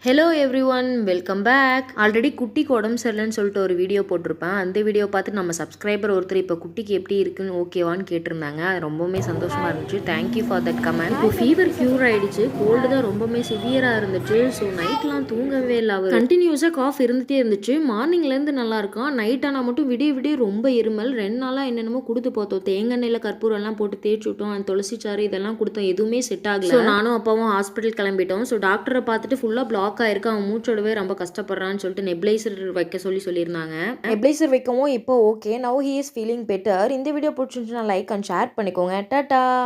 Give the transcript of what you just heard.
Hello everyone, welcome back. Already குட்டிக்கு உடம்பு சரியில்லைன்னு சொல்லிட்டு ஒரு வீடியோ போட்டிருப்பேன். அந்த வீடியோ பார்த்து நம்ம சப்ஸ்கிரைபர் ஒருத்தர் இப்போ குட்டிக்கு எப்படி இருக்குன்னு ஓகேவான்னு கேட்டிருந்தாங்க. அது ரொம்பவுமே சந்தோஷமாக இருந்துச்சு. Thank you for that comment. இப்போ ஃபீவர் க்யூர் ஆகிடுச்சு. கோல்டு தான் ரொம்பவுமே சிவியராக இருந்துச்சு. ஸோ நைட்லாம் தூங்கவே இல்லை. அவர் கண்டினியூஸாக காஃப் இருந்துகிட்டே இருந்துச்சு. மார்னிங்லேருந்து நல்லா இருக்கான். நைட் ஆனால் மட்டும் விடிய விடிய ரொம்ப இருமல். 2 நாளாக என்னென்னமோ கொடுத்து பார்த்தோம். தேங்காய் கற்பூரம்லாம் போட்டு தேய்ச்சி விட்டோம். துளசி சாறு இதெல்லாம் கொடுத்தோம். எதுவுமே செட் ஆகல. ஸோ நானும் அப்பாவும் ஹாஸ்பிட்டல் கிளம்பிட்டோம். ஸோ டாக்டரை பார்த்துட்டு ஃபுல்லாக பிளாக் ஆயிருக்கு, அவன் மூச்சோடவே ரொம்ப கஷ்டப்படுறான்னு சொல்லிட்டு நெப்ளைசர் வைக்க சொல்லியிருந்தாங்க. நெப்ளைசர் வைக்கவும் இப்போ okay. Now he is feeling better. இந்த வீடியோ பிடிச்சிருந்துச்சுன்னா லைக் அண்ட் ஷேர் பண்ணிக்கோங்க. டாடா.